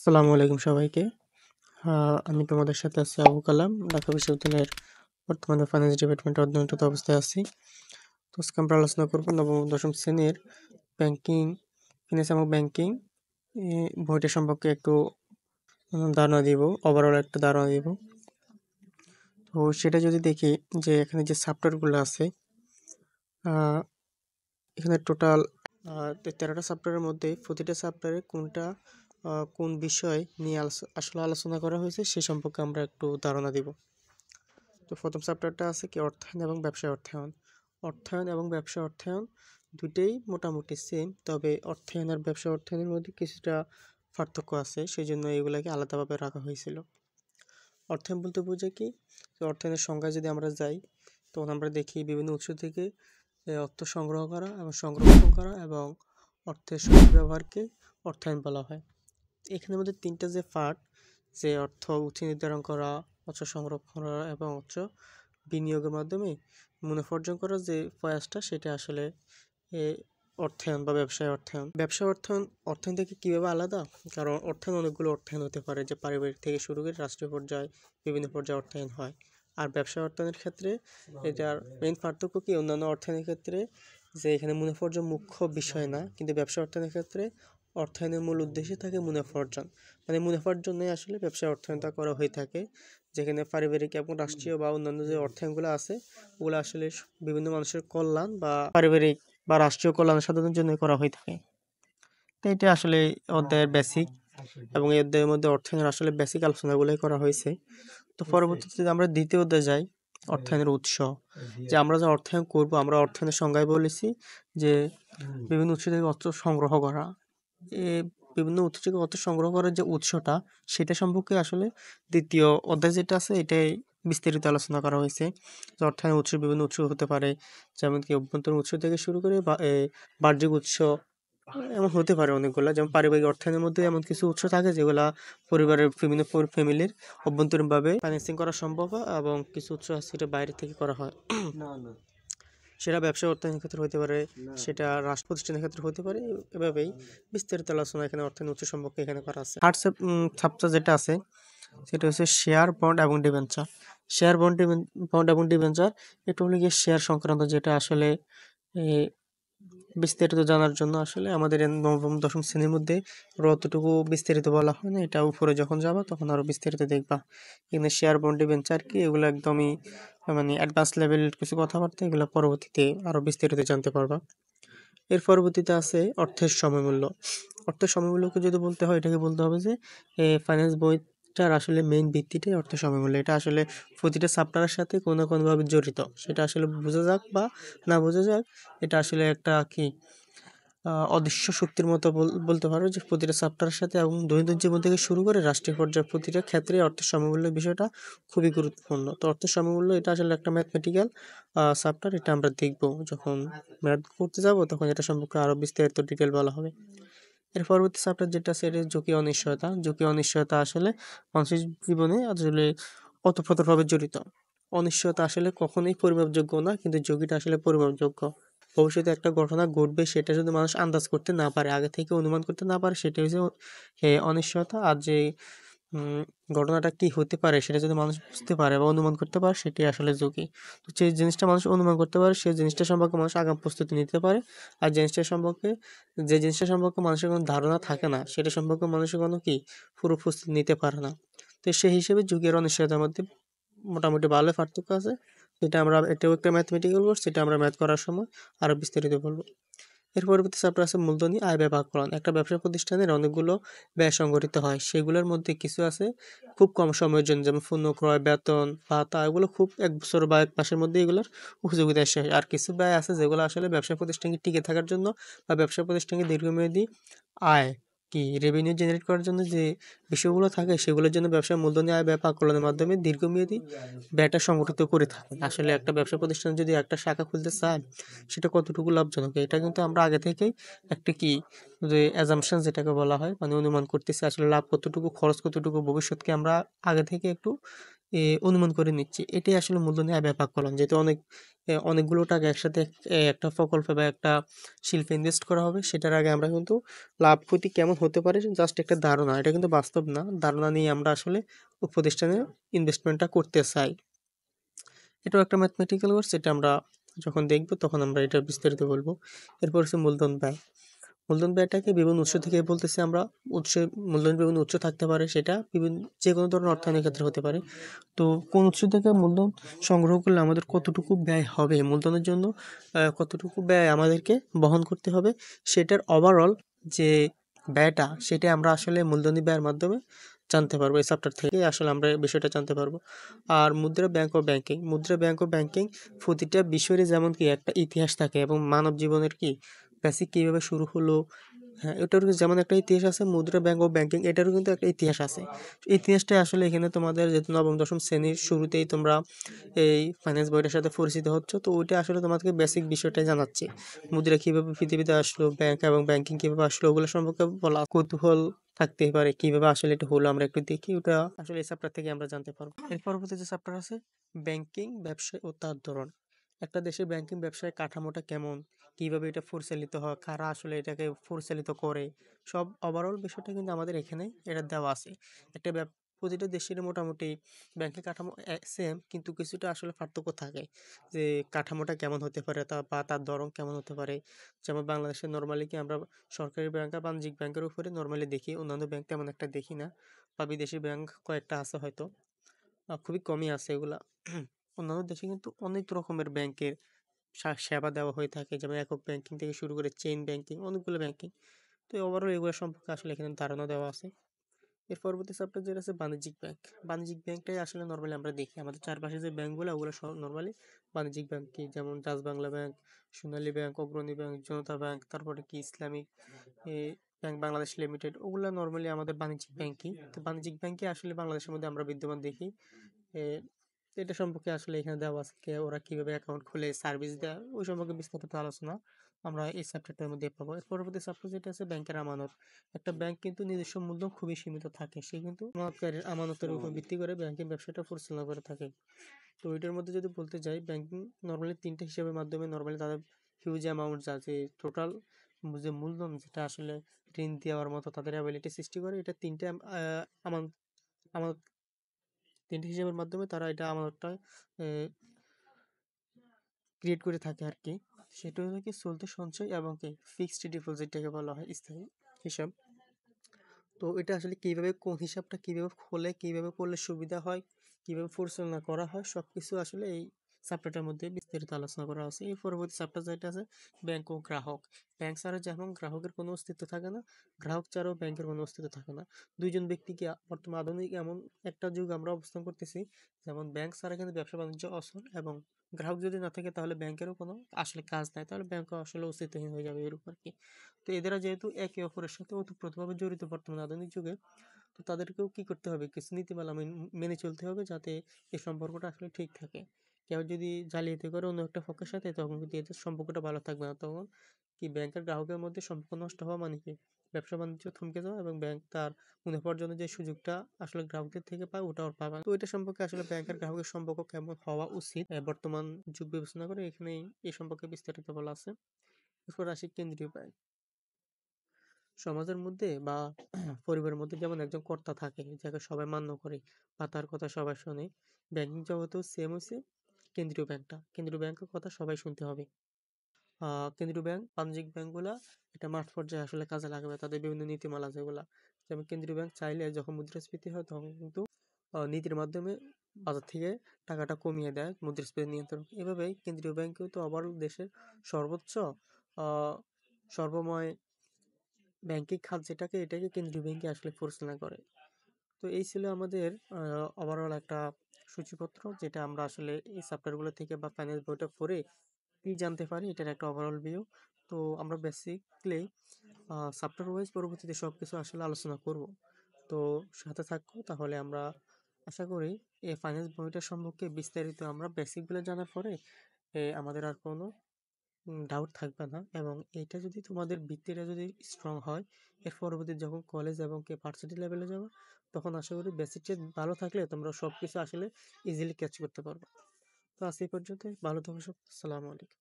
আসসালামু আলাইকুম সবাইকে। আমি তোমাদের সাথে আছি আবু কালাম, ঢাকা বিশ্ববিদ্যালয়ের বর্তমানে ফাইন্যান্স ডিপার্টমেন্টে অধ্যয়নরত অবস্থায় আছি। তো আজকে আমরা আলোচনা করব নবম ও দশম শ্রেণীর ব্যাংকিং, ফিন্যান্স এবং ব্যাংকিং বইটা সম্পর্কে একটু ধারণা দিব, ওভারঅল একটা ধারণা দিব। তো সেটা যদি দেখি যে এখানে যে চ্যাপ্টারগুলো আছে, আহ, এখানে টোটাল 13টা চ্যাপ্টারের মধ্যে প্রতিটা চ্যাপ্টারে কোনটা কোন বিষয় নিয়ে আসলে আলোচনা করা হয়েছে সে সম্পর্কে আমরা একটু ধারণা দিব। তো প্রথম চ্যাপ্টারটা আছে কি অর্থায়ন এবং ব্যবসায় অর্থায়ন। অর্থায়ন এবং ব্যবসা অর্থায়ন দুটেই মোটামুটি সেম, তবে অর্থায়ন আর ব্যবসা অর্থায়নের মধ্যে কিছুটা পার্থক্য আছে, সেই জন্য এগুলাকে আলাদাভাবে রাখা হয়েছিল। অর্থায়ন বলতে বোঝায় কি, তো অর্থায়নের সংজ্ঞা যদি আমরা যাই তখন আমরা দেখি বিভিন্ন উৎস থেকে অর্থ সংগ্রহ করা এবং সংরক্ষণ করা এবং অর্থের সঠিক ব্যবহারকে অর্থায়ন বলা হয়। এখানের মধ্যে তিনটা যে পার্ট, যে অর্থ উৎস নির্ধারণ করা, অর্থ সংরক্ষণ করা এবং অর্থ বিনিয়োগের মাধ্যমে মুনাফা অর্জন করার যে প্রয়াসটা, সেটা আসলে এ, অর্থায়ন বা ব্যবসায় অর্থায়ন। ব্যবসা অর্থায়ন অর্থায়ন থেকে কীভাবে আলাদা? কারণ অর্থায়ন অনেকগুলো অর্থায়ন হতে পারে, যে পারিবারিক থেকে শুরু করে রাষ্ট্রীয় পর্যায়ে বিভিন্ন পর্যায়ে অর্থায়ন হয়। আর ব্যবসা অর্থায়নের ক্ষেত্রে এটার মেইন পার্থক্য কি অন্যান্য অর্থায়নের ক্ষেত্রে, যে এখানে মুনাফা অর্জন মুখ্য বিষয় না, কিন্তু ব্যবসা অর্থায়নের ক্ষেত্রে অর্থায়নের মূল উদ্দেশ্য থাকে মুনাফা অর্জন, মানে মুনাফার জন্যই আসলে ব্যবসা অর্থায়নটা করা হয়ে থাকে। যেখানে পারিবারিক এবং রাষ্ট্রীয় বা অন্যান্য যে অর্থায়নগুলো আছে, ওগুলো আসলে বিভিন্ন মানুষের কল্যাণ বা পারিবারিক বা রাষ্ট্রীয় কল্যাণ সাধনের জন্য করা হয়ে থাকে। তো এটা আসলে অধ্যায়ের বেসিক, এবং এই অধ্যায়ের মধ্যে অর্থায়নের আসলে বেসিক আলোচনাগুলোই করা হয়েছে। তো পরবর্তীতে যদি আমরা দ্বিতীয় অধ্যায়ে যাই, অর্থায়নের উৎস, যে আমরা যে অর্থায়ন করব, আমরা অর্থায়নের সংজ্ঞায় বলেছি যে বিভিন্ন উৎস থেকে অর্থ সংগ্রহ করা। এ বিভিন্ন উৎস থেকে অর্থ সংগ্রহ করার যে উৎসটা, সেটা সম্পর্কে আসলে দ্বিতীয় অধ্যায় যেটা আছে এটাই বিস্তারিত আলোচনা করা হয়েছে। যে অর্থায়নের উৎস বিভিন্ন উৎস হতে পারে, যেমন কি অভ্যন্তরীণ উৎস থেকে শুরু করে বাহ্যিক উৎস, এমন হতে পারে অনেকগুলা। যেমন পারিবারিক অর্থায়নের মধ্যে এমন কিছু উৎস থাকে যেগুলা পরিবারের বিভিন্ন ফ্যামিলির অভ্যন্তরীণভাবে ফাইন্যান্সিং করা সম্ভব হয়, এবং কিছু উৎস আছে সেটা বাইরে থেকে করা হয়। সেটা ব্যবসা অর্থায়নের ক্ষেত্রে হতে পারে, সেটা রাষ্ট্র প্রতিষ্ঠানের ক্ষেত্রে হতে পারে। এভাবেই বিস্তারিত আলোচনা এখানে অর্থায়ন উৎস সম্পর্কে এখানে করা আছে। থার্ড চ্যাপ্টার যেটা আছে সেটা হচ্ছে শেয়ার, বন্ড এবং ডিবেঞ্চার। শেয়ার, বন্ড এবং ডিবেঞ্চার, এটা হলো গিয়ে শেয়ার সংক্রান্ত, যেটা আসলে বিস্তারিত জানার জন্য আসলে আমাদের নবম দশম শ্রেণীর মধ্যে অতটুকু বিস্তারিত বলা হয় না, এটা উপরে যখন যাবা তখন আরো বিস্তারিত দেখবা। এখানে শেয়ার, বন্ড, ডিবেঞ্চার কি, এগুলো একদমই মানে অ্যাডভান্স লেভেল কিছু কথাবার্তা, এগুলো পরবর্তীতে আরো বিস্তারিত জানতে পারবা। এর পরবর্তীতে আছে অর্থের সময়মূল্য। অর্থের সময়মূল্যকে যদি বলতে হয়, এটাকে বলতে হবে যে ফাইন্যান্স বইটার আসলে মেইন ভিত্তিটাই অর্থের সময়মূল্য। এটা আসলে প্রতিটা চ্যাপ্টারের সাথে কোনো না কোনোভাবে জড়িত, সেটা আসলে বোঝা যাক বা না বোঝা যাক, এটা আসলে একটা কি অদৃশ্য শক্তির মতো বলতে পারো, যে প্রতিটা চ্যাপ্টারের সাথে এবং দৈনন্দিন জীবন থেকে শুরু করে রাষ্ট্রীয় পর্যায়ে প্রতিটা ক্ষেত্রে অর্থের সমমূল্যের বিষয়টা খুবই গুরুত্বপূর্ণ। তো অর্থের সমমূল্য এটা আসলে একটা ম্যাথমেটিক্যাল চ্যাপ্টার, এটা আমরা দেখব যখন ম্যাথ করতে যাব, তখন এটা সম্পর্কে আরো বিস্তারিত ডিটেল বলা হবে। এর পরবর্তী চ্যাপ্টার যেটা আছে, এটা ঝুঁকি অনিশ্চয়তা। ঝুঁকি অনিশ্চয়তা আসলে মানুষের জীবনে আসলে ওতপ্রোতভাবে জড়িত। অনিশ্চয়তা আসলে কখনোই পরিমাপযোগ্য না, কিন্তু ঝুঁকিটা আসলে পরিমাপযোগ্য। ভবিষ্যতে একটা ঘটনা ঘটবে, সেটা যদি মানুষ আন্দাজ করতে না পারে, আগে থেকে অনুমান করতে না পারে, সেটা হচ্ছে অনিশ্চয়তা। আর যে উম, ঘটনাটা কি হতে পারে সেটা যদি মানুষ বুঝতে পারে বা অনুমান করতে পারে, সেটাই আসলে ঝুঁকি। তো যে জিনিসটা মানুষ অনুমান করতে পারে, সেই জিনিসটা সম্পর্কে মানুষ আগাম প্রস্তুতি নিতে পারে। আর যে জিনিসটা সম্পর্কে মানুষের কোনো ধারণা থাকে না, সেটা সম্পর্কে মানুষের কোনো কি পুরো প্রস্তুতি নিতে পারে না। তো সেই হিসেবে ঝুঁকি আর অনিশ্চয়তার মধ্যে মোটামুটি ভালো পার্থক্য আছে। যেটা আমরা, এটাও একটা ম্যাথমেটিক্যাল কোর্স, সেটা আমরা ম্যাথ করার সময় আরো বিস্তারিত বলবো। এর পরবর্তী চ্যাপ্টার আছে মূলধনী আয় ব্যয় ভাগফলন। একটা ব্যবসা প্রতিষ্ঠানের অনেকগুলো ব্যয় সংগঠিত হয়, সেগুলোর মধ্যে কিছু আছে খুব কম সময়ের জন্য, যেমন পণ্য ক্রয়, বেতন ভাতা, এগুলো খুব 1 বছর বা 1 মাসের মধ্যে এগুলোর উপযোগিতা শেষ। আর কিছু ব্যয় আছে যেগুলো আসলে ব্যবসা প্রতিষ্ঠানকে টিকে থাকার জন্য বা ব্যবসা প্রতিষ্ঠানকে দীর্ঘমেয়াদী আয় কি রেভিনিউ জেনারেট করার জন্য যে বিষয়গুলো থাকে, সেগুলোর জন্য ব্যবসার মূলধনী আয় ব্যয় ভাগফলনের মাধ্যমে দীর্ঘমেয়াদী ব্যয়টা সংগঠিত করে থাকে। আসলে একটা ব্যবসা প্রতিষ্ঠান যদি একটা শাখা খুলতে চায়, সেটা কতটুকু লাভজনক, এটা কিন্তু আমরা আগে থেকেই একটা কি, যে অ্যাজাম্পশন যেটাকে বলা হয়, মানে অনুমান করতেছি আসলে লাভ কতটুকু, খরচ কতটুকু, ভবিষ্যৎকে আমরা আগে থেকে একটু অনুমান করে নিচ্ছি। এটাই আসলে মূলধনের ব্যাপার কলন। যেহেতু অনেকগুলো টাকা একসাথে একটা প্রকল্পে বা একটা শিল্পে ইনভেস্ট করা হবে, সেটার আগে আমরা কিন্তু লাভ ক্ষতি কেমন হতে পারে জাস্ট একটা ধারণা। এটা কিন্তু বাস্তব না। ধারণা নিয়ে আমরা আসলে প্রতিষ্ঠানে ইনভেস্টমেন্টটা করতে চাই। এটাও একটা ম্যাথমেটিক্যাল ওয়ার্ডস, এটা আমরা যখন দেখব তখন আমরা এটা বিস্তারিত বলব। এরপর হচ্ছে মূলধন ব্যয়। মূলধন ব্যয়টাকে বিভিন্ন উৎস থেকে বলতেছি আমরা। উৎসে মূলধনের বিভিন্ন উৎস থাকতে পারে, সেটা যেকোনো ধরনের অর্থায়নের ক্ষেত্রে হতে পারে। তো কোন উৎস থেকে মূলধন সংগ্রহ করলে আমাদের কতটুকু ব্যয় হবে মূলধনের জন্য, কতটুকু ব্যয় আমাদেরকে বহন করতে হবে, সেটার ওভারঅল যে ব্যয়টা, সেটা আমরা আসলে মূলধনী ব্যয়ের মাধ্যমে জানতে পারবো। এই চ্যাপ্টার থেকে আসলে আমরা এই বিষয়টা জানতে পারবো। আর মুদ্রা ব্যাংক ও ব্যাংকিং, মুদ্রা ব্যাংক ও ব্যাংকিং প্রতিটা বিষয়ের যেমন কি একটা ইতিহাস থাকে এবং মানব জীবনের কি বেসিক কিভাবে শুরু হলো, হ্যাঁ, এটারও যেমন একটা ইতিহাস আছে। মুদ্রা ব্যাংক ও ব্যাংকিং এটারও কিন্তু একটা ইতিহাস আছে। ইতিহাসটা আসলে এখানে তোমাদের যেহেতু নবম দশম শ্রেণীর শুরুতেই তোমরা এই ফাইন্যান্স বইটার সাথে পরিচিত হচ্ছ, তো ওইটা আসলে তোমাদেরকে বেসিক বিষয়টাই জানাচ্ছে। মুদ্রা কিভাবে পৃথিবীতে আসলো, ব্যাংক এবং ব্যাংকিং কিভাবে আসলো, ওগুলো সম্পর্কে বলা। কৌতূহল থাকতে পারে কিভাবে আসলে এটা হলো, আমরা একটু দেখি। ওটা আসলে এই চ্যাপ্টার থেকে আমরা জানতে পারবো। এর পরবর্তী যে চ্যাপ্টার আছে, ব্যাংকিং ব্যবসায় ও তার ধরন। একটা দেশের ব্যাংকিং ব্যবসায় কাঠামোটা কেমন, কিভাবে এটা পরিচালিত হয়, কারা আসলে এটাকে পরিচালিত করে, সব ওভারঅল বিষয়টা কিন্তু আমাদের এখানে এটা দেওয়া আছে। একটা প্রতিটা দেশের মোটামুটি ব্যাংকের কাঠামো সেম, কিন্তু কিছুটা আসলে পার্থক্য থাকে। যে কাঠামোটা কেমন হতে পারে বা তার ধরন কেমন হতে পারে। যেমন বাংলাদেশের নর্মালি কি আমরা সরকারি ব্যাংক আর বাণিজ্যিক ব্যাংকের উপরে নর্মালি দেখি, অন্যান্য ব্যাংক তেমন একটা দেখি না। বা বিদেশি ব্যাংক কয়েকটা আছে হয়তো, খুবই কমই আছে এগুলা। অন্যান্য দেশে কিন্তু অনেক রকমের ব্যাংকের সেবা দেওয়া হয়ে থাকে, যেমন একক ব্যাংকিং থেকে শুরু করে চেইন ব্যাংকিং, অনেকগুলো ব্যাংকিং। তো ওভারঅল এগুলো সম্পর্কে আসলে এখানে ধারণা দেওয়া আছে। এর পরবর্তী চ্যাপ্টার যেটা আছে বাণিজ্যিক ব্যাংক। বাণিজ্যিক ব্যাংকটাই আসলে নর্মালি আমরা দেখি আমাদের চারপাশে যে ব্যাংকগুলো, ওগুলো সব নর্মালি বাণিজ্যিক ব্যাংক। কি যেমন ডাচ বাংলা ব্যাংক, সোনালী ব্যাংক, অগ্রণী ব্যাংক, জনতা ব্যাংক, তারপরে কি ইসলামিক ব্যাংক বাংলাদেশ লিমিটেড, ওগুলো নর্মালি আমাদের বাণিজ্যিক ব্যাংকই। তো বাণিজ্যিক ব্যাংকে আসলে বাংলাদেশের মধ্যে আমরা বিদ্যমান দেখি। এ, তো এটা সম্পর্কে আসলে এখানে দেওয়া আছে ওরা কিভাবে অ্যাকাউন্ট খুলে সার্ভিস দেয়, ওই সম্পর্কে বিস্তারিত আলোচনা আমরা এই চ্যাপ্টারটার মধ্যে পাবো। এর পরবর্তী চ্যাপ্টার যেটা আছে ব্যাংকের আমানত। একটা ব্যাংক কিন্তু নিজস্ব মূলধন খুবই সীমিত থাকে, সে কিন্তু আমানতকারীর আমানতের উপর ভিত্তি করে ব্যাংকিং ব্যবসাটা পরিচালনা করে থাকে। তো ওইটার মধ্যে যদি বলতে যাই, ব্যাংকিং নর্মালি তিনটা হিসাবের মাধ্যমে নর্মালি তাদের হিউজ অ্যামাউন্ট যা যে টোটাল যে মূলধন, যেটা আসলে ঋণ দেওয়ার মতো তাদের অ্যাবিলিটি সৃষ্টি করে, এটা তিনটে আমানত আমানত তিনটে হিসাবের মাধ্যমে তারা এটা আমানতটা ক্রিয়েট করে থাকে আর কি। সেটা হলো কি চলতি সঞ্চয় এবং কি ফিক্সড ডিপোজিটটাকে বলা হয় স্থায়ী হিসাব। তো এটা আসলে কিভাবে, কোন হিসাবটা কিভাবে খোলে, কিভাবে করলে সুবিধা হয়, কিভাবে পরিচালনা করা হয়, সবকিছু আসলে এই চ্যাপ্টারটার মধ্যে বিস্তারিত আলোচনা করা আছে। এই পরবর্তী চ্যাপ্টার যেটা আছে ব্যাংক ও গ্রাহক। ব্যাংক ছাড়া যেমন গ্রাহকের কোনো অস্তিত্ব থাকে না, গ্রাহক ছাড়াও ব্যাংকের কোনো অস্তিত্ব থাকে না। দুইজন ব্যক্তিকে বর্তমান আধুনিক এমন একটা যুগ আমরা অবস্থান করতেছি, যেমন ব্যাংক ছাড়া কিন্তু ব্যবসা বাণিজ্য অচল, এবং গ্রাহক যদি না থাকে তাহলে ব্যাংকেরও কোনো আসলে কাজ নাই, তাহলে ব্যাংকও আসলে অস্তিত্বহীন হয়ে যাবে এরূপ আর কি। তো এদেরা যেহেতু একে অপরের সাথে ওতপ্রোতভাবে জড়িত বর্তমান আধুনিক যুগে, তো তাদেরকেও কি করতে হবে, কিছু নীতিমালা মেনে চলতে হবে, যাতে এই সম্পর্কটা আসলে ঠিক থাকে। কেউ যদি জালিয়াতি করে অন্য একটা পক্ষের সাথে, তখন কিন্তু এদের সম্পর্কটা ভালো থাকবে না। তখন কি ব্যাংকের গ্রাহকের মধ্যে সম্পর্ক নষ্ট হওয়া মানে কি ব্যবসা বাণিজ্য থমকে যাওয়া, এবং ব্যাংক তার মুনাফার জন্য যে সুযোগটা আসলে গ্রাহকদের থেকে পায়, ওটা আর পাবে না। তো এটা সম্পর্কে আসলে ব্যাংকের গ্রাহকের সম্পর্ক কেমন হওয়া উচিত বর্তমান যুগ বিবেচনা করে এখানে এই সম্পর্কে বিস্তারিত বলা আছে। এরপর আসি কেন্দ্রীয় ব্যাংক। সমাজের মধ্যে বা পরিবারের মধ্যে যেমন একজন কর্তা থাকে, যাকে সবাই মান্য করে বা তার কথা সবাই শোনে, ব্যাংকিং জগতেও সেম হয়েছে। কেন্দ্রীয় ব্যাংকের কথা সবাই শুনতে হবে। কেন্দ্রীয় ব্যাংক, বাণিজ্যিক ব্যাংকগুলা এটা মাঠ পর্যায়ে আসলে কাজে লাগাবে তাদের বিভিন্ন নীতিমালা যেগুলা। যেমন কেন্দ্রীয় ব্যাংক চাইলে যখন মুদ্রাস্ফীতি হয় তখন কিন্তু নীতির মাধ্যমে বাজার থেকে টাকাটা কমিয়ে দেয় মুদ্রাস্ফীতি নিয়ন্ত্রণ। এভাবেই কেন্দ্রীয় ব্যাংকেও তো ওভারঅল দেশের সর্বোচ্চ আহ সর্বময় ব্যাংকিং খাত যেটাকে, এটাকে কেন্দ্রীয় ব্যাংকে আসলে পরিচালনা করে। তো এই ছিল আমাদের ওভারঅল একটা সূচিপত্র, যেটা আমরা আসলে এই চ্যাপ্টারগুলো থেকে বা ফাইন্যান্স বইটা পড়ে কি জানতে পারি, এটার একটা ওভারঅল ভিউ। তো আমরা বেসিকলি চ্যাপ্টার ওয়াইজ পরবর্তীতে সব কিছু আসলে আলোচনা করব। তো সাথে থাকো, তাহলে আমরা আশা করি এই ফাইন্যান্স বইটা সম্পর্কে বিস্তারিত আমরা বেসিকগুলো জানার পরে আমাদের আর কোনো ডাউট থাকবে না। এবং এটা যদি তোমাদের ভিত্তিটা যদি স্ট্রং হয়, এর পরবর্তী যখন কলেজ এবং ভার্সিটি লেভেলে যাবে, তখন আশা করি বেসিকটা ভালো থাকলে তোমরা সব কিছু আসলে ইজিলি ক্যাচ করতে পারবে। তো আজ এই পর্যন্তই। ভালো থাকো সব। আসসালামু আলাইকুম।